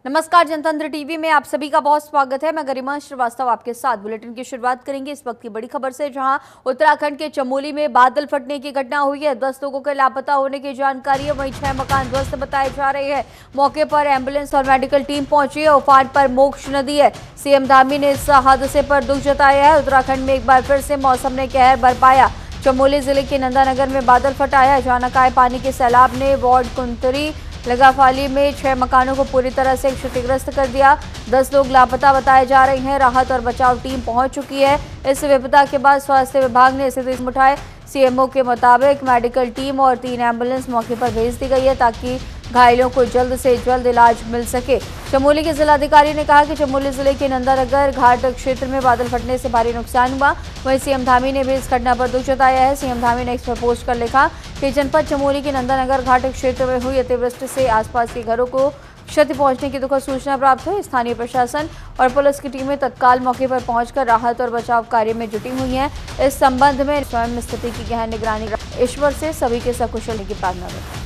नमस्कार, जनतंत्र टीवी में आप सभी का बहुत स्वागत है। मैं गरिमा श्रीवास्तव आपके साथ बुलेटिन की शुरुआत करेंगे इस वक्त की बड़ी खबर से, जहां उत्तराखंड के चमोली में बादल फटने की घटना हुई है। 10 लोगों के लापता होने की जानकारी है। वहीं 6 मकान ध्वस्त बताए जा रहे हैं। मौके पर एम्बुलेंस और मेडिकल टीम पहुंची है। उफान पर मोक्ष नदी है। सीएम धामी ने इस हादसे पर दुख जताया है। उत्तराखंड में एक बार फिर से मौसम ने कहर बरपाया। चमोली जिले के नंदानगर में बादल फटा है। अचानक आए पानी के सैलाब ने वार्ड कुंतरी लगाफाली में 6 मकानों को पूरी तरह से क्षतिग्रस्त कर दिया। 10 लोग लापता बताए जा रहे हैं। राहत और बचाव टीम पहुंच चुकी है। इस विपदा के बाद स्वास्थ्य विभाग ने स्थिति उठाए। सीएमओ के मुताबिक मेडिकल टीम और 3 एम्बुलेंस मौके पर भेज दी गई है ताकि घायलों को जल्द से जल्द इलाज मिल सके। चमोली के जिलाधिकारी ने कहा कि चमोली जिले के नंदानगर घाट क्षेत्र में बादल फटने से भारी नुकसान हुआ। वहीं सीएम धामी ने भी इस घटना पर दुख जताया है। सीएम धामी ने एक्स पर पोस्ट कर लिखा कि जनपद चमोली के नंदानगर घाट क्षेत्र में हुई अतिवृष्टि से आसपास के घरों को क्षति पहुंचने की दुखद सूचना प्राप्त हुई। स्थानीय प्रशासन और पुलिस की टीमें तत्काल मौके पर पहुंचकर राहत और बचाव कार्य में जुटी हुई हैं। इस संबंध में स्वयं स्थिति की गहन निगरानी ईश्वर से सभी के सकुशल की प्रार्थना करते हैं।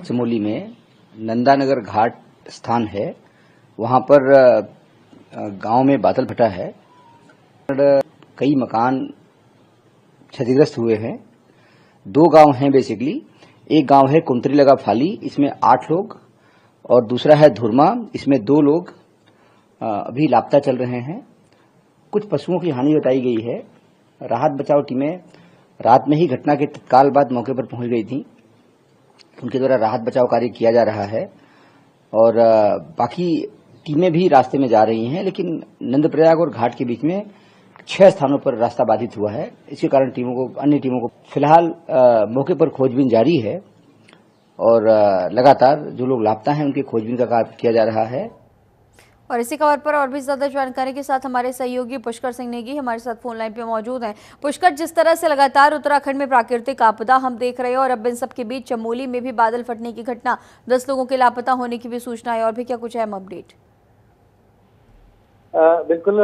चमोली में नंदानगर घाट स्थान है, वहां पर गांव में बादल फटा है। कई मकान क्षतिग्रस्त हुए हैं। 2 गांव हैं बेसिकली। एक गांव है कुंतरी लगा फाली, इसमें 8 लोग, और दूसरा है धुरमा, इसमें 2 लोग अभी लापता चल रहे हैं। कुछ पशुओं की हानि बताई गई है। राहत बचाव टीमें रात में ही घटना के तत्काल बाद मौके पर पहुंच गई थी। उनके द्वारा राहत बचाव कार्य किया जा रहा है और बाकी टीमें भी रास्ते में जा रही हैं, लेकिन नंदप्रयाग और घाट के बीच में 6 स्थानों पर रास्ता बाधित हुआ है। इसके कारण अन्य टीमों को फिलहाल मौके पर खोजबीन जारी है और लगातार जो लोग लापता हैं उनकी खोजबीन का कार्य किया जा रहा है। और इसी खबर पर और भी ज्यादा जानकारी के साथ हमारे सहयोगी पुष्कर सिंह नेगी हमारे साथ फोन लाइन पे मौजूद हैं। पुष्कर, जिस तरह से लगातार उत्तराखंड में प्राकृतिक आपदा हम देख रहे हैं और अब इन सब के बीच चमोली में भी बादल फटने की घटना, 10 लोगों के लापता होने की भी सूचना है, और भी क्या कुछ अहम अपडेट? बिल्कुल।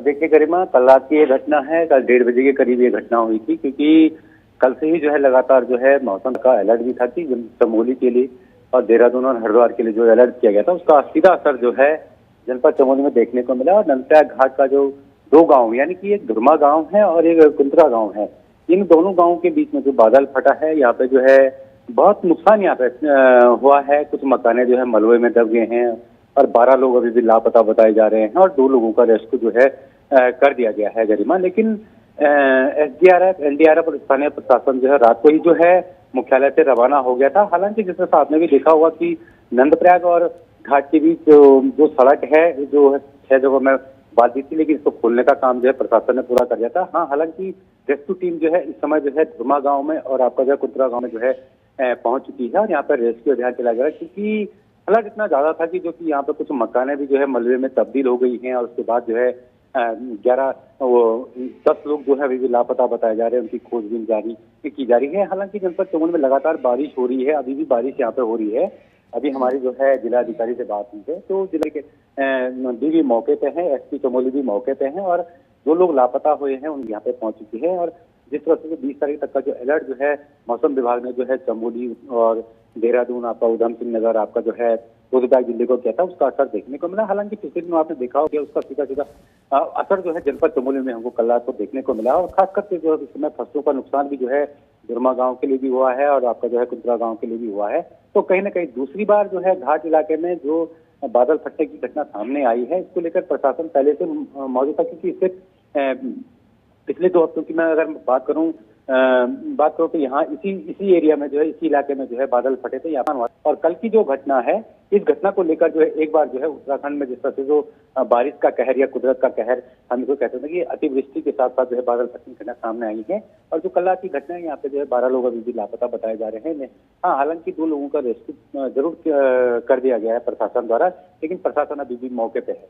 देखिए गरिमा, कल रात की ये घटना है। कल 1:30 बजे के करीब ये घटना हुई थी, क्योंकि कल से ही जो है लगातार जो है मौसम का अलर्ट भी था कि चमोली के लिए और देहरादून और हरिद्वार के लिए जो अलर्ट किया गया था, उसका सीधा असर जो है जनपद चमोली में देखने को मिला। और नंदप्रयाग घाट का जो 2 गांव, यानी कि एक धुरमा गांव है और एक कुंतरा गांव है, इन दोनों गांवों के बीच में जो बादल फटा है, यहाँ पे जो है बहुत नुकसान यहाँ पे हुआ है। कुछ मकाने जो है मलबे में दब गए हैं और 12 लोग अभी भी लापता बताए जा रहे हैं और 2 लोगों का रेस्क्यू जो है कर दिया गया है गरिमा। लेकिन एसडीआरएफ, एनडीआरएफ और स्थानीय प्रशासन जो है रात को ही जो है मुख्यालय से रवाना हो गया था। हालांकि जैसे आपने भी देखा होगा कि नंदप्रयाग और घाट के बीच जो सड़क है, जो 6 जगहों में बाधित थी, लेकिन इसको खोलने का काम जो है प्रशासन ने पूरा कर दिया था। हाँ, हालांकि रेस्क्यू टीम जो है इस समय जो है धुरमा गांव में और आपका जो है कुंतरा गांव में जो है पहुंच चुकी है और यहाँ पर रेस्क्यू अभियान चलाया जा रहा है, क्योंकि हालांकि इतना ज्यादा था कि जो कि यहाँ पे कुछ मकाने भी जो है मलबे में तब्दील हो गई हैं और उसके बाद जो है 10 लोग जो है अभी भी लापता बताए जा रहे हैं। उनकी खोजबीन जारी की जा रही है। हालांकि जनपद चमोली में लगातार बारिश हो रही है, अभी भी बारिश यहाँ पे हो रही है। अभी हमारी जो है जिलाधिकारी से बात हुई है, तो जिले के डीवी मौके पे हैं, एसपी चमोली भी मौके पे हैं और जो लोग लापता हुए हैं उन यहाँ पे पहुंच चुके हैं। और जिस तरह से 20 तारीख तक का जो अलर्ट जो है मौसम विभाग ने जो है चमोली और देहरादून, आपका उधम सिंह नगर, आपका जो है रुद्रप्रयाग जिले को किया था, उसका असर देखने को मिला। हालांकि पिछले दिनों आपने देखा होगा उसका सीधा असर जो है जनपद चमोली में हमको कल रात को देखने को मिला। और खास करके जो है इस समय फसलों का नुकसान भी जो है दुर्मा गांव के लिए भी हुआ है और आपका जो है कुंतरा गांव के लिए भी हुआ है। तो कहीं ना कहीं दूसरी बार जो है घाट इलाके में जो बादल फटने की घटना सामने आई है, इसको लेकर प्रशासन पहले से मौजूद था, क्योंकि इससे पिछले 2 हफ्तों की मैं अगर बात करूं तो यहाँ इसी एरिया में जो है, इसी इलाके में जो है बादल फटे थे यहाँ। और कल की जो घटना है, इस घटना को लेकर जो है एक बार जो है उत्तराखंड में जिस तरह से जो बारिश का कहर या कुदरत का कहर हम इसको कहते हैं कि अतिवृष्टि के साथ साथ जो है बादल फटने की घटना सामने आई है। और जो कल रात की घटना है, यहाँ पे जो है 12 लोग अभी भी लापता बताए जा रहे हैं। हाँ, हालांकि 2 लोगों का रेस्क्यू जरूर कर दिया गया है प्रशासन द्वारा, लेकिन प्रशासन अभी भी मौके पे है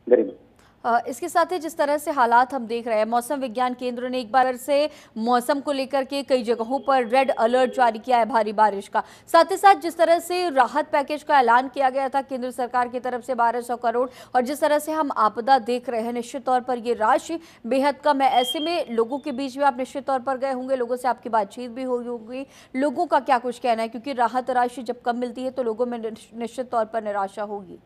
गरिमा। इसके साथ ही जिस तरह से हालात हम देख रहे हैं, मौसम विज्ञान केंद्र ने एक बार से मौसम को लेकर के कई जगहों पर रेड अलर्ट जारी किया है भारी बारिश का। साथ ही साथ जिस तरह से राहत पैकेज का ऐलान किया गया था केंद्र सरकार की तरफ से 1200 करोड़, और जिस तरह से हम आपदा देख रहे हैं, निश्चित तौर पर ये राशि बेहद कम है। ऐसे में लोगों के बीच में आप निश्चित तौर पर गए होंगे, लोगों से आपकी बातचीत भी हुई होगी, लोगों का क्या कुछ कहना है, क्योंकि राहत राशि जब कम मिलती है तो लोगों में निश्चित तौर पर निराशा होगी।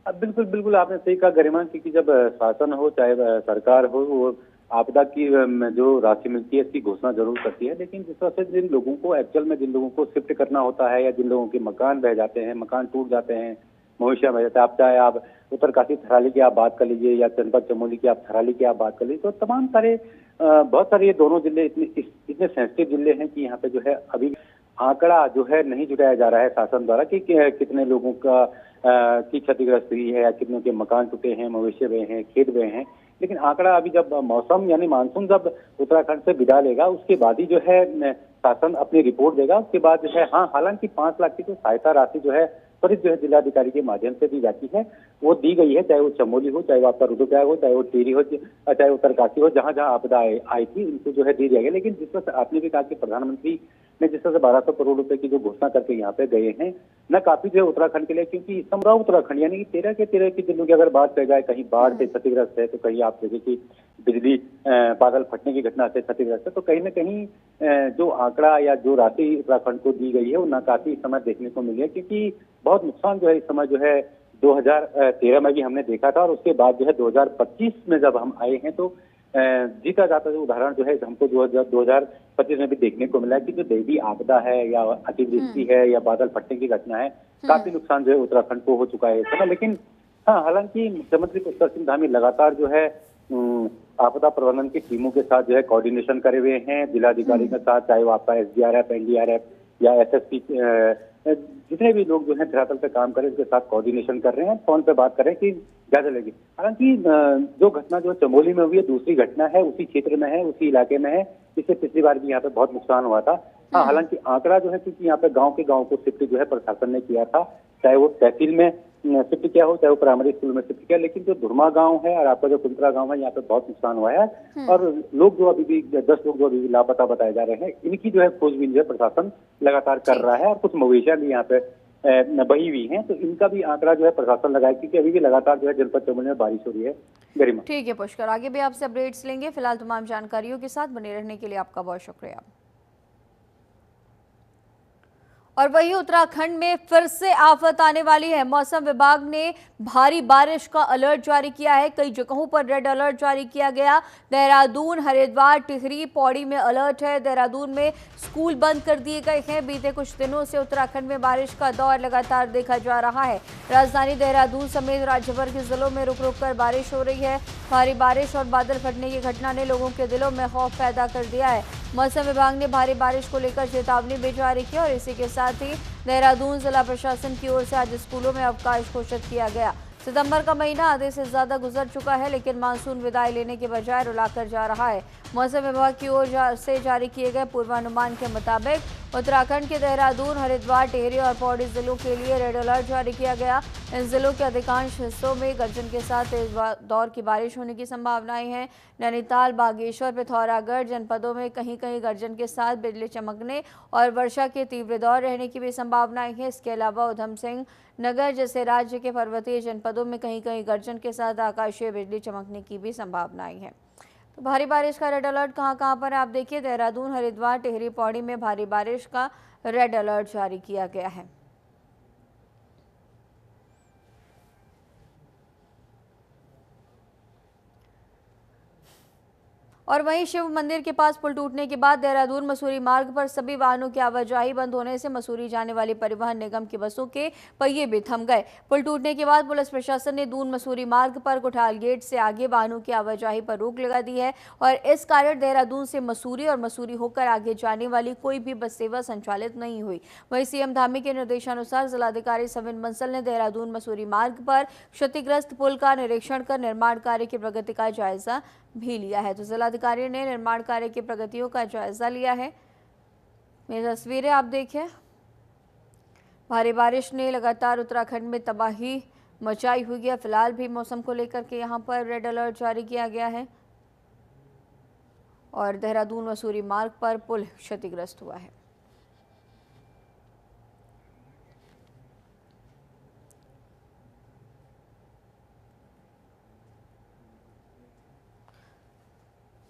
बिल्कुल बिल्कुल आपने सही कहा गरिमा, क्योंकि जब शासन हो चाहे सरकार हो, वो आपदा की जो राशि मिलती है इसकी घोषणा जरूर करती है, लेकिन जिस तरह से जिन लोगों को एक्चुअल में जिन लोगों को शिफ्ट करना होता है या जिन लोगों के मकान बह जाते हैं, मकान टूट जाते हैं, मवेशियां बह जाते हैं, आप चाहे आप उत्तरकाशी थराली की आप बात कर लीजिए या जनपद चमोली की आप थराली की आप बात कर लीजिए, तो तमाम सारे बहुत सारे ये दोनों जिले इतने सेंसिटिव जिले हैं कि यहाँ पे जो है अभी आंकड़ा जो है नहीं जुटाया जा रहा है शासन द्वारा कि कितने लोगों का की क्षतिग्रस्त हुई है या कितनों के मकान टूटे हैं, मवेशी बहे हैं, खेत बहे हैं। लेकिन आंकड़ा अभी जब मौसम यानी मानसून जब उत्तराखंड से विदा लेगा उसके बाद ही जो है शासन अपनी रिपोर्ट देगा। उसके बाद जो है हालांकि 5 लाख की तो सहायता राशि जो है त्वरित जो है जिलाधिकारी के माध्यम से दी जाती है, वो दी गई है, चाहे वो चमोली हो, चाहे वो आपका रुद्रप्रयाग हो, चाहे वो टिहरी हो, चाहे उत्तरकाशी हो, जहां जहां आपदा आई थी उनको जो है दी जाएगी। लेकिन जिस तरह से आपने भी कहा कि प्रधानमंत्री ने जिस तरह से 1200 करोड़ रुपए की जो घोषणा करके यहाँ पे गए हैं, न काफी जो है उत्तराखंड के लिए, क्योंकि समरा उत्तराखंड यानी कि 13 के 13 की जिलों की अगर बात कर जाए, कहीं बाढ़ से क्षतिग्रस्त है तो कहीं आप देखिए कि बिजली बादल फटने की घटना से क्षतिग्रस्त है, तो कहीं ना कहीं जो आंकड़ा या जो राशि उत्तराखंड को दी गई है वो नाकाफी इस समय देखने को मिली है, क्योंकि बहुत नुकसान जो है इस समय जो है 2013 में भी हमने देखा था और उसके बाद जो है 2025 में जब हम आए हैं तो जीता जाता जो उदाहरण जो है हमको 2025 में भी देखने को मिला है कि जो दैवीय आपदा है या अतिवृष्टि है या बादल फटने की घटना है, काफी नुकसान जो है उत्तराखंड को हो चुका है इस समय। लेकिन हालांकि मुख्यमंत्री पुष्कर सिंह धामी लगातार जो है आपदा प्रबंधन की टीमों के साथ जो है कोऑर्डिनेशन करे हुए हैं, जिलाधिकारी के साथ, चाहे वो आपका SDRF, NDRF या SSP, जितने भी लोग जो है धरातल पे काम करें उसके साथ कोऑर्डिनेशन कर रहे हैं, फोन पे बात कर रहे हैं कि जायजा लेगी। हालांकि जो घटना जो चमोली में हुई है दूसरी घटना है, उसी क्षेत्र में है, उसी इलाके में है, इससे पिछली बार भी यहाँ पे बहुत नुकसान हुआ था। हालांकि आंकड़ा जो है क्योंकि यहाँ पे गाँव के गाँव को शिफ्ट जो है प्रशासन ने किया था, चाहे वो तहसील में शिफ्ट किया हो, चाहे वो प्राइमरी स्कूल में शिफ्ट किया, लेकिन जो धुरमा गांव है और आपका जो कुंतरा गांव है यहाँ पे बहुत नुकसान हुआ है और लोग जो अभी भी 10 लोग जो अभी भी लापता बताए जा रहे हैं, इनकी जो है खोजबीन जो है प्रशासन लगातार कर रहा है और कुछ मवेशियां भी यहाँ पे बही हुई हैं, तो इनका भी आंकड़ा जो है प्रशासन लगाए, क्योंकि अभी भी लगातार जो है जनपद चमोली में बारिश हो रही है। गरिमा, ठीक है पुष्कर, आगे भी आपसे अपडेट्स लेंगे। फिलहाल तमाम जानकारियों के साथ बने रहने के लिए आपका बहुत शुक्रिया। और वहीं उत्तराखंड में फिर से आफत आने वाली है। मौसम विभाग ने भारी बारिश का अलर्ट जारी किया है, कई जगहों पर रेड अलर्ट जारी किया गया। देहरादून, हरिद्वार, टिहरी, पौड़ी में अलर्ट है। देहरादून में स्कूल बंद कर दिए गए हैं। बीते कुछ दिनों से उत्तराखंड में बारिश का दौर लगातार देखा जा रहा है। राजधानी देहरादून समेत राज्य भर के जिलों में रुक रुक कर बारिश हो रही है। भारी बारिश और बादल फटने की घटना ने लोगों के दिलों में खौफ पैदा कर दिया है। मौसम विभाग ने भारी बारिश को लेकर चेतावनी भी जारी की और इसी के साथ ही देहरादून जिला प्रशासन की ओर से आज स्कूलों में अवकाश घोषित किया गया। सितंबर का महीना आधे से ज्यादा गुजर चुका है, लेकिन मानसून विदाई लेने के बजाय रुलाकर जा रहा है। मौसम विभाग की ओर से जारी किए गए पूर्वानुमान के मुताबिक उत्तराखंड के देहरादून, हरिद्वार, टिहरी और पौड़ी जिलों के लिए रेड अलर्ट जारी किया गया। इन जिलों के अधिकांश हिस्सों में गर्जन के साथ तेज दौर की बारिश होने की संभावनाएं हैं। नैनीताल, बागेश्वर, पिथौरागढ़ जनपदों में कहीं कहीं गर्जन के साथ बिजली चमकने और वर्षा के तीव्र दौर रहने की भी संभावनाएं हैं। इसके अलावा उधम सिंह नगर जैसे राज्य के पर्वतीय जनपदों में कहीं कहीं गर्जन के साथ आकाशीय बिजली चमकने की भी संभावनाएं हैं। तो भारी बारिश का रेड अलर्ट कहां पर है आप देखिए। देहरादून, हरिद्वार, टिहरी, पौड़ी में भारी बारिश का रेड अलर्ट जारी किया गया है। और वहीं शिव मंदिर के पास पुल टूटने के बाद देहरादून मसूरी मार्ग पर सभी वाहनों की आवाजाही बंद होने से मसूरी जाने वाली परिवहन निगम की बसों के पहिए भी थम गए। पुल टूटने के बाद पुलिस प्रशासन ने दून मसूरी मार्ग पर कोठाल गेट से आगे वाहनों की आवाजाही पर रोक लगा दी है और इस कारण देहरादून से मसूरी और मसूरी होकर आगे जाने वाली कोई भी बस सेवा संचालित नहीं हुई। वहीं सीएम धामी के निर्देशानुसार जिलाधिकारी सविन बंसल ने देहरादून मसूरी मार्ग पर क्षतिग्रस्त पुल का निरीक्षण कर निर्माण कार्य की प्रगति का जायजा भी लिया है। तो जिलाधिकारी ने निर्माण कार्य की प्रगतियों का जायजा लिया है। मेरी तस्वीरें आप देखें। भारी बारिश ने लगातार उत्तराखंड में तबाही मचाई हुई है। फिलहाल भी मौसम को लेकर के यहाँ पर रेड अलर्ट जारी किया गया है और देहरादून मसूरी मार्ग पर पुल क्षतिग्रस्त हुआ है।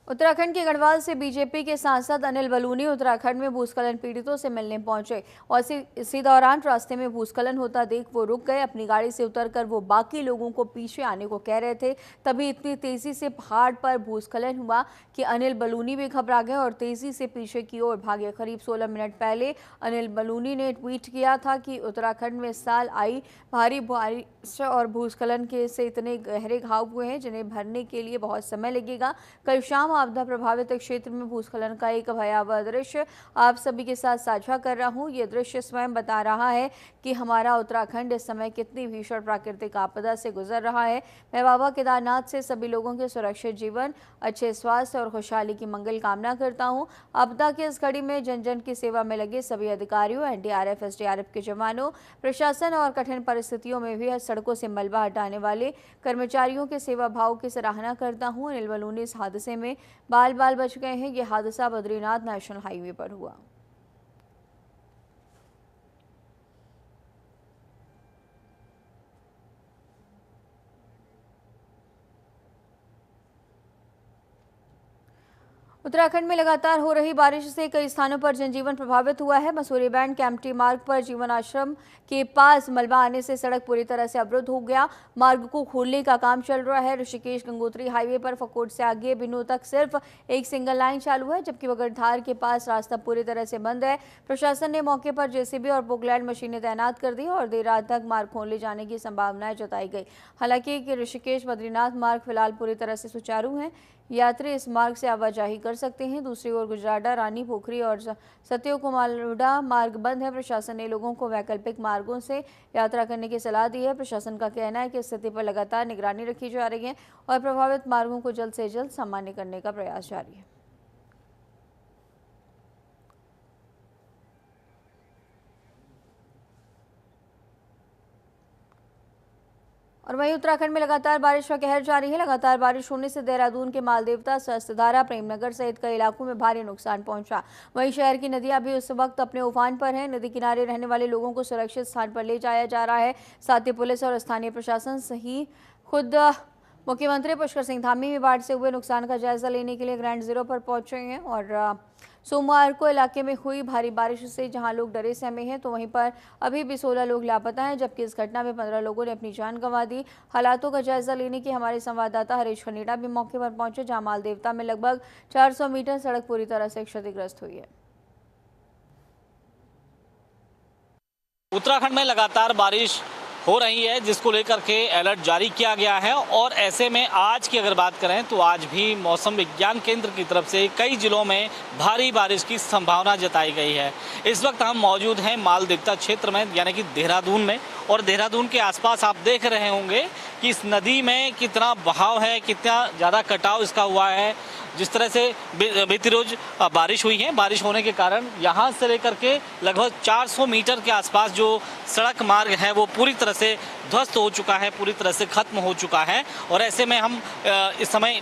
उत्तराखंड के गढ़वाल से बीजेपी के सांसद अनिल बलूनी उत्तराखंड में भूस्खलन पीड़ितों से मिलने पहुंचे और इसी दौरान रास्ते में भूस्खलन होता देख वो रुक गए। अपनी गाड़ी से उतरकर वो बाकी लोगों को पीछे आने को कह रहे थे, तभी इतनी तेजी से पहाड़ पर भूस्खलन हुआ कि अनिल बलूनी भी घबरा गए और तेजी से पीछे की ओर भागे। करीब 16 मिनट पहले अनिल बलूनी ने ट्वीट किया था कि उत्तराखंड में इस साल आई भारी बारिश और भूस्खलन के से इतने गहरे घाव हुए हैं जिन्हें भरने के लिए बहुत समय लगेगा। कल शाम आपदा प्रभावित क्षेत्र में भूस्खलन का एक भयावह दृश्य आप सभी के साथ साझा कर रहा हूं। ये दृश्य स्वयं बता रहा है कि हमारा उत्तराखंड इस समय कितनी भीषण प्राकृतिक आपदा से गुजर रहा है। मैं बाबा केदारनाथ से सभी लोगों के सुरक्षित जीवन, अच्छे स्वास्थ्य और खुशहाली की मंगल कामना करता हूं। आपदा की इस घड़ी में जन जन की सेवा में लगे सभी अधिकारियों, एनडीआरएफ, एसडीआरएफ के जवानों, प्रशासन और कठिन परिस्थितियों में भी सड़कों से मलबा हटाने वाले कर्मचारियों के सेवा भाव की सराहना करता हूं। अनिल बलूनी इस हादसे में बाल बाल बच गए हैं। यह हादसा बद्रीनाथ नेशनल हाईवे पर हुआ। उत्तराखंड में लगातार हो रही बारिश से कई स्थानों पर जनजीवन प्रभावित हुआ है। मसूरी बैंड कैंपटी मार्ग पर जीवन आश्रम के पास मलबा आने से सड़क पूरी तरह से अवरुद्ध हो गया। मार्ग को खोलने का काम चल रहा है। ऋषिकेश गंगोत्री हाईवे पर फकोट से आगे बिनू तक सिर्फ एक सिंगल लाइन चालू है, जबकि बगड़धार के पास रास्ता पूरी तरह से बंद है। प्रशासन ने मौके पर जेसीबी और पोकलैंड मशीनें तैनात कर दी और देर रात तक मार्ग खोले जाने की संभावनाएं जताई गई। हालांकि ऋषिकेश बद्रीनाथ मार्ग फिलहाल पूरी तरह से सुचारू है। यात्री इस मार्ग से आवाजाही कर सकते हैं। दूसरी ओर गुजराडा, रानी पोखरी और सत्यो कुमालुडा मार्ग बंद है। प्रशासन ने लोगों को वैकल्पिक मार्गों से यात्रा करने की सलाह दी है। प्रशासन का कहना है कि स्थिति पर लगातार निगरानी रखी जा रही है और प्रभावित मार्गों को जल्द से जल्द सामान्य करने का प्रयास जारी है। और वहीं उत्तराखंड में लगातार बारिश का कहर जारी है। लगातार बारिश होने से देहरादून के मालदेवता, सहस्त्रधारा, प्रेमनगर सहित कई इलाकों में भारी नुकसान पहुंचा। वहीं शहर की नदियां भी उस वक्त अपने उफान पर हैं। नदी किनारे रहने वाले लोगों को सुरक्षित स्थान पर ले जाया जा रहा है। साथ ही पुलिस और स्थानीय प्रशासन सही खुद मुख्यमंत्री पुष्कर सिंह धामी भी बाढ़ से हुए नुकसान का जायजा लेने के लिए ग्राउंड जीरो पर पहुंचे हैं और सोमवार को इलाके में हुई भारी बारिश से जहां लोग डरे सहमे हैं, तो वहीं पर अभी भी 16 लोग लापता हैं, जबकि इस घटना में 15 लोगों ने अपनी जान गंवा दी। हालातों का जायजा लेने के हमारे संवाददाता हरीश खनीड़ा भी मौके पर पहुंचे, जहां मालदेवता में लगभग 400 मीटर सड़क पूरी तरह से क्षतिग्रस्त हुई है। उत्तराखंड में लगातार बारिश हो रही है, जिसको लेकर के अलर्ट जारी किया गया है और ऐसे में आज की अगर बात करें तो आज भी मौसम विज्ञान केंद्र की तरफ से कई जिलों में भारी बारिश की संभावना जताई गई है। इस वक्त हम मौजूद हैं मालदेवता क्षेत्र में, यानी कि देहरादून में, और देहरादून के आसपास आप देख रहे होंगे कि इस नदी में कितना बहाव है, कितना ज़्यादा कटाव इसका हुआ है। जिस तरह से बीती रोज बारिश हुई है, बारिश होने के कारण यहाँ से लेकर के लगभग 400 मीटर के आसपास जो सड़क मार्ग है वो पूरी तरह से ध्वस्त हो चुका है, पूरी तरह से खत्म हो चुका है। और ऐसे में हम इस समय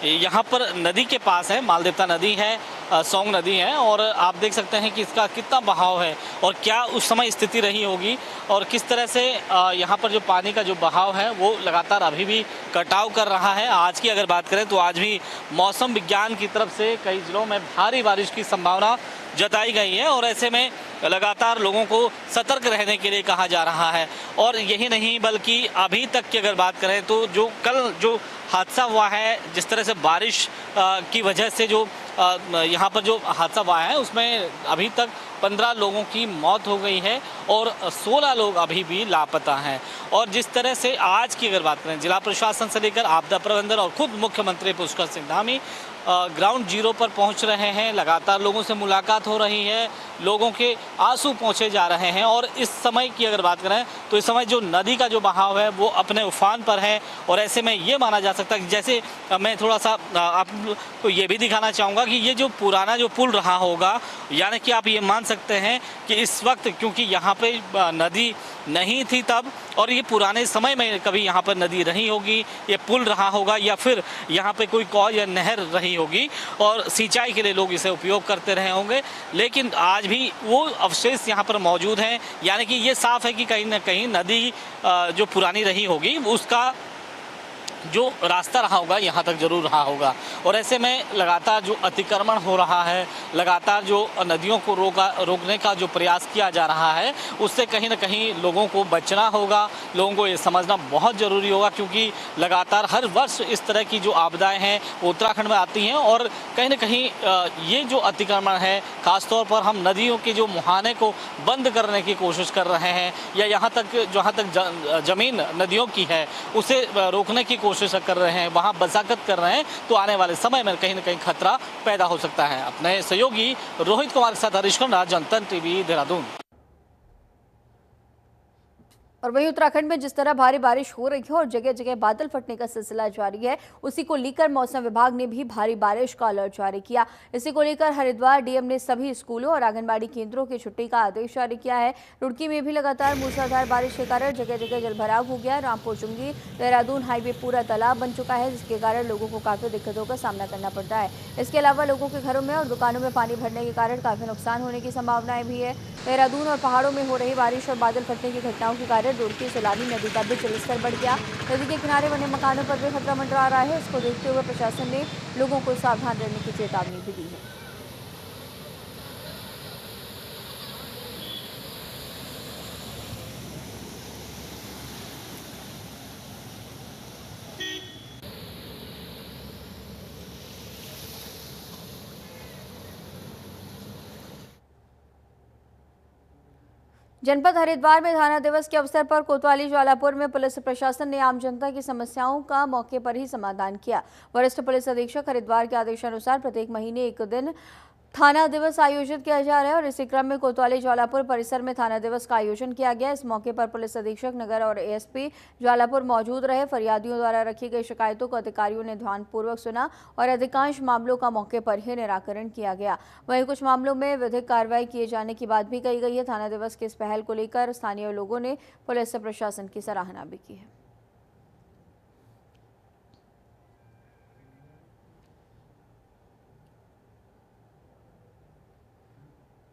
यहाँ पर नदी के पास है, मालदेवता नदी है, सौंग नदी है, और आप देख सकते हैं कि इसका कितना बहाव है और क्या उस समय स्थिति रही होगी और किस तरह से यहाँ पर जो पानी का जो बहाव है वो लगातार अभी भी कटाव कर रहा है। आज की अगर बात करें तो आज भी मौसम विज्ञान की तरफ से कई जिलों में भारी बारिश की संभावना जताई गई है और ऐसे में लगातार लोगों को सतर्क रहने के लिए कहा जा रहा है। और यही नहीं बल्कि अभी तक की अगर बात करें तो जो कल जो हादसा हुआ है, जिस तरह से बारिश की वजह से जो यहाँ पर जो हादसा हुआ है उसमें अभी तक 15 लोगों की मौत हो गई है और 16 लोग अभी भी लापता हैं। और जिस तरह से आज की अगर बात करें, जिला प्रशासन से लेकर आपदा प्रबंधन और खुद मुख्यमंत्री पुष्कर सिंह धामी ग्राउंड जीरो पर पहुंच रहे हैं, लगातार लोगों से मुलाकात हो रही है, लोगों के आंसू पहुंचे जा रहे हैं। और इस समय की अगर बात करें तो इस समय जो नदी का जो बहाव है वो अपने उफान पर है और ऐसे में ये माना जा सकता है कि जैसे मैं थोड़ा सा आपको ये भी दिखाना चाहूँगा कि ये जो पुराना जो पुल रहा होगा, यानी कि आप ये मान सकते हैं कि इस वक्त क्योंकि यहाँ पे नदी नहीं थी तब, और ये पुराने समय में कभी यहाँ पर नदी रही होगी, ये पुल रहा होगा या फिर यहाँ पे कोई कौ या नहर रही होगी और सिंचाई के लिए लोग इसे उपयोग करते रहे होंगे, लेकिन आज भी वो अवशेष यहाँ पर मौजूद हैं। यानी कि ये साफ है कि कहीं ना कहीं नदी जो पुरानी रही होगी उसका जो रास्ता रहा होगा यहाँ तक जरूर रहा होगा। और ऐसे में लगातार जो अतिक्रमण हो रहा है, लगातार जो नदियों को रोकने का जो प्रयास किया जा रहा है, उससे कहीं ना कहीं लोगों को बचना होगा, लोगों को ये समझना बहुत ज़रूरी होगा, क्योंकि लगातार हर वर्ष इस तरह की जो आपदाएं हैं वो उत्तराखंड में आती हैं। और कहीं ना कहीं ये जो अतिक्रमण है, ख़ासतौर पर हम नदियों के जो मुहाने को बंद करने की कोशिश कर रहे हैं, या यहाँ तक जहाँ तक ज़मीन नदियों की है उसे रोकने की कोशिश कर रहे हैं, वहां बसाकत कर रहे हैं, तो आने वाले समय में कहीं ना कहीं खतरा पैदा हो सकता है। अपने सहयोगी रोहित कुमार के साथ हरीश खन्ना, जनतंत्र टीवी, देहरादून। और वहीं उत्तराखंड में जिस तरह भारी बारिश हो रही है और जगह जगह बादल फटने का सिलसिला जारी है, उसी को लेकर मौसम विभाग ने भी भारी बारिश का अलर्ट जारी किया। इसी को लेकर हरिद्वार डीएम ने सभी स्कूलों और आंगनबाड़ी केंद्रों की छुट्टी का आदेश जारी किया है। रुड़की में भी लगातार मूसलाधार बारिश के कारण जगह जगह जलभराव हो गया। रामपुर चुंगी देहरादून हाईवे पूरा तालाब बन चुका है, जिसके कारण लोगों को काफी दिक्कतों का सामना करना पड़ता है। इसके अलावा लोगों के घरों में और दुकानों में पानी भरने के कारण काफी नुकसान होने की संभावनाएं भी है। देहरादून और पहाड़ों में हो रही बारिश और बादल फटने की घटनाओं के कारण रुड़की सोलानी नदी का भी जलस्तर बढ़ गया। नदी के किनारे बने मकानों पर भी खतरा मंडरा रहा है। इसको देखते हुए प्रशासन ने लोगों को सावधान रहने की चेतावनी भी दी है। जनपद हरिद्वार में थाना दिवस के अवसर पर कोतवाली ज्वालापुर में पुलिस प्रशासन ने आम जनता की समस्याओं का मौके पर ही समाधान किया। वरिष्ठ पुलिस अधीक्षक हरिद्वार के आदेशानुसार प्रत्येक महीने एक दिन थाना दिवस आयोजित किया जा रहा है और इसी क्रम में कोतवाली ज्वालापुर परिसर में थाना दिवस का आयोजन किया गया। इस मौके पर पुलिस अधीक्षक नगर और एएसपी ज्वालापुर मौजूद रहे। फरियादियों द्वारा रखी गई शिकायतों को अधिकारियों ने ध्यानपूर्वक सुना और अधिकांश मामलों का मौके पर ही निराकरण किया गया। वहीं कुछ मामलों में विधिक कार्रवाई किए जाने की बात भी कही गई है। थाना दिवस की इस पहल को लेकर स्थानीय लोगों ने पुलिस प्रशासन की सराहना भी की है।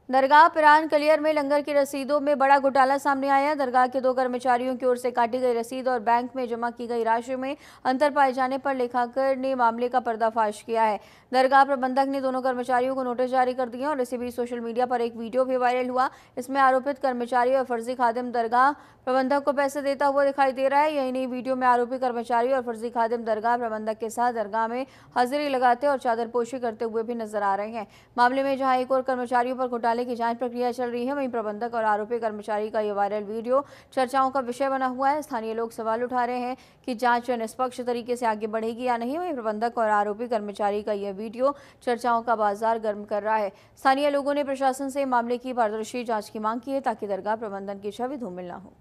दरगाह पिरान कलियर में लंगर की रसीदों में बड़ा घोटाला सामने आया। दरगाह के 2 कर्मचारियों की ओर से काटी गई रसीद और बैंक में जमा की गई राशि में अंतर पाए जाने पर लेखाकार ने मामले का पर्दाफाश किया है। दरगाह प्रबंधक ने दोनों कर्मचारियों को नोटिस जारी कर दिया और इसी बीच सोशल मीडिया पर एक वीडियो भी वायरल हुआ। इसमें आरोपित कर्मचारी और फर्जी खादिम दरगाह प्रबंधक को पैसे देता हुआ दिखाई दे रहा है। यही नहीं, वीडियो में आरोपी कर्मचारी और फर्जी खादिम दरगाह प्रबंधक के साथ दरगाह में हाजिरी लगाते और चादरपोशी करते हुए भी नजर आ रहे हैं। मामले में जहां एक और कर्मचारियों पर घोटाले की जांच प्रक्रिया चल रही है, वहीं प्रबंधक और आरोपी कर्मचारी का ये वायरल वीडियो चर्चाओं का विषय बना हुआ है। स्थानीय लोग सवाल उठा रहे हैं कि जांच निष्पक्ष तरीके से आगे बढ़ेगी या नहीं। वहीं प्रबंधक और आरोपी कर्मचारी का यह वीडियो चर्चाओं का बाजार गर्म कर रहा है। स्थानीय लोगों ने प्रशासन से मामले की पारदर्शी जांच की मांग की है ताकि दरगाह प्रबंधन की छवि धूमिल न हो।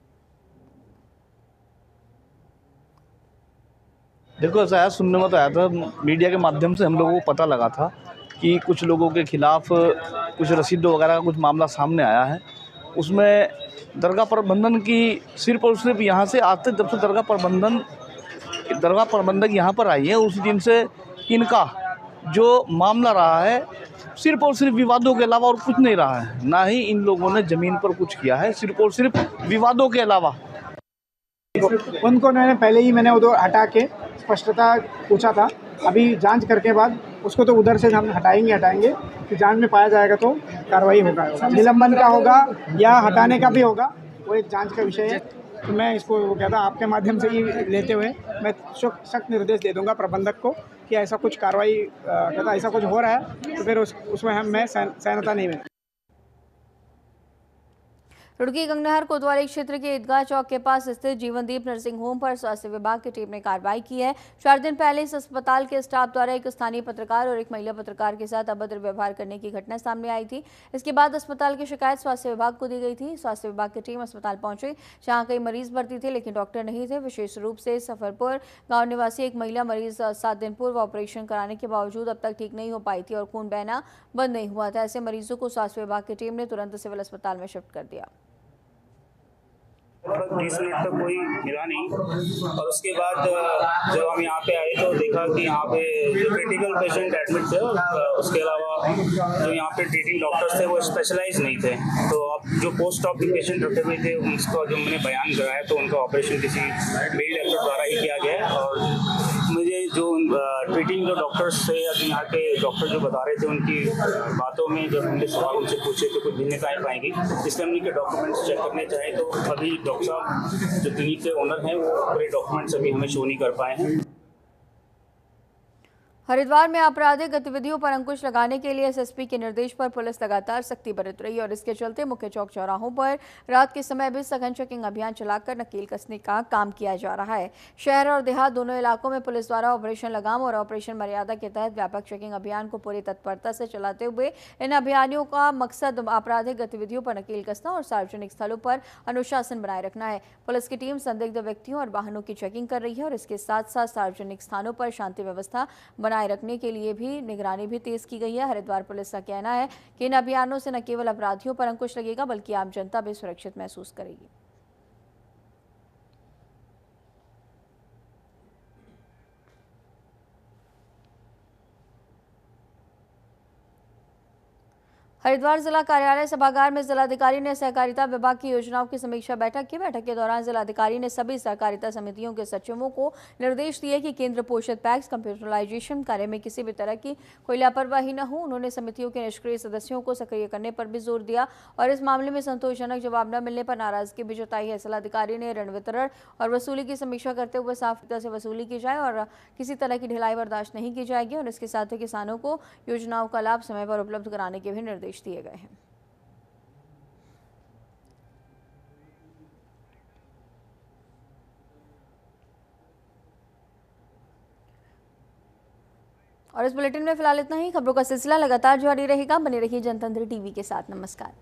देखो, ऐसा है, सुनने में तो आया था, मीडिया के माध्यम से हम लोगों को पता लगा था कि कुछ लोगों के खिलाफ कुछ रसीदों वगैरह का कुछ मामला सामने आया है। उसमें दरगाह प्रबंधन की सिर्फ और सिर्फ यहाँ से आते जब से दरगाह प्रबंधक यहाँ पर आई है उस दिन से इनका जो मामला रहा है सिर्फ और सिर्फ विवादों के अलावा और कुछ नहीं रहा है। ना ही इन लोगों ने ज़मीन पर कुछ किया है, सिर्फ और सिर्फ विवादों के अलावा। उनको मैंने उधर हटा के स्पष्टता पूछा था। अभी जांच करके बाद उसको तो उधर से हम हटाएंगे कि जांच में पाया जाएगा तो कार्रवाई होगा, निलंबन का होगा या हटाने का भी होगा, वो एक जांच का विषय है। तो मैं इसको वो कहता आपके माध्यम से ही लेते हुए मैं सख्त निर्देश दे दूंगा प्रबंधक को कि ऐसा कुछ कार्रवाई कहता ऐसा कुछ हो रहा है तो फिर उसमें मैं सहनता नहीं है। रुड़की गंगनहर कोतवाली क्षेत्र के ईदगाह चौक के पास स्थित जीवनदीप नर्सिंग होम पर स्वास्थ्य विभाग की टीम ने कार्रवाई की है। 4 दिन पहले इस अस्पताल के स्टाफ द्वारा एक स्थानीय पत्रकार और एक महिला पत्रकार के साथ अभद्र व्यवहार करने की घटना सामने आई थी। इसके बाद अस्पताल की शिकायत स्वास्थ्य विभाग को दी गई थी। स्वास्थ्य विभाग की टीम अस्पताल पहुंची, जहां कई मरीज भर्ती थे लेकिन डॉक्टर नहीं थे। विशेष रूप से सफरपुर गाँव निवासी एक महिला मरीज 7 दिन पूर्व ऑपरेशन कराने के बावजूद अब तक ठीक नहीं हो पाई थी और खून बहना बंद नहीं हुआ था। ऐसे मरीजों को स्वास्थ्य विभाग की टीम ने तुरंत सिविल अस्पताल में शिफ्ट कर दिया। 20 मिनट तक कोई मिला नहीं और उसके बाद जब हम यहाँ पे आए तो देखा कि यहाँ पे जो क्रिटिकल पेशेंट एडमिट थे उसके अलावा जो यहाँ पे ट्रीटिंग डॉक्टर्स थे वो स्पेशलाइज नहीं थे। तो अब जो पोस्ट ऑफ पेशेंट रखे हुए थे उनको जो मैंने बयान कराया तो उनका ऑपरेशन किसी मेल डॉक्टर द्वारा ही किया गया है। और मुझे जो ट्रीटिंग जो डॉक्टर्स थे या यहाँ के डॉक्टर जो बता रहे थे उनकी बातों में जब हमने सवाल उनसे पूछे तो कुछ भिन्नताएं पाएंगी, इसलिए हमने के डॉक्यूमेंट्स चेक करने चाहे तो अभी डॉक्टर साहब जो क्लिनिक के ओनर हैं वो पूरे डॉक्यूमेंट्स अभी हमें शो नहीं कर पाए हैं। हरिद्वार में आपराधिक गतिविधियों पर अंकुश लगाने के लिए एसएसपी के निर्देश पर पुलिस लगातार सख्ती बरत रही है और इसके चलते मुख्य चौक चौराहों पर रात के समय भी सघन चेकिंग अभियान चलाकर नकेल कसने का काम किया जा रहा है। शहर और देहात दोनों इलाकों में पुलिस द्वारा ऑपरेशन लगाम और ऑपरेशन मर्यादा के तहत व्यापक चेकिंग अभियान को पूरी तत्परता से चलाते हुए इन अभियानों का मकसद आपराधिक गतिविधियों पर नकेल कसना और सार्वजनिक स्थलों पर अनुशासन बनाए रखना है। पुलिस की टीम संदिग्ध व्यक्तियों और वाहनों की चेकिंग कर रही है और इसके साथ साथ सार्वजनिक स्थानों पर शांति व्यवस्था बनाए रखने के लिए भी निगरानी भी तेज की गई है। हरिद्वार पुलिस का कहना है कि इन अभियानों से न केवल अपराधियों पर अंकुश लगेगा बल्कि आम जनता भी सुरक्षित महसूस करेगी। हरिद्वार जिला कार्यालय सभागार में जिलाधिकारी ने सहकारिता विभाग की योजनाओं की समीक्षा बैठक की। बैठक के दौरान जिलाधिकारी ने सभी सहकारिता समितियों के सचिवों को निर्देश दिए कि केंद्र पोषित पैक्स कंप्यूटराइजेशन कार्य में किसी भी तरह की कोई लापरवाही न हो। उन्होंने समितियों के निष्क्रिय सदस्यों को सक्रिय करने पर भी जोर दिया और इस मामले में संतोषजनक जवाब न मिलने पर नाराजगी भी जताई है। जिलाधिकारी ने ऋण वितरण और वसूली की समीक्षा करते हुए साफ से वसूली की जाए और किसी तरह की ढिलाई बर्दाश्त नहीं की जाएगी और इसके साथ ही किसानों को योजनाओं का लाभ समय पर उपलब्ध कराने के भी निर्देश दिए गए हैं। और इस बुलेटिन में फिलहाल इतना ही। खबरों का सिलसिला लगातार जारी रहेगा। बने रहिए जनतंत्र टीवी के साथ। नमस्कार।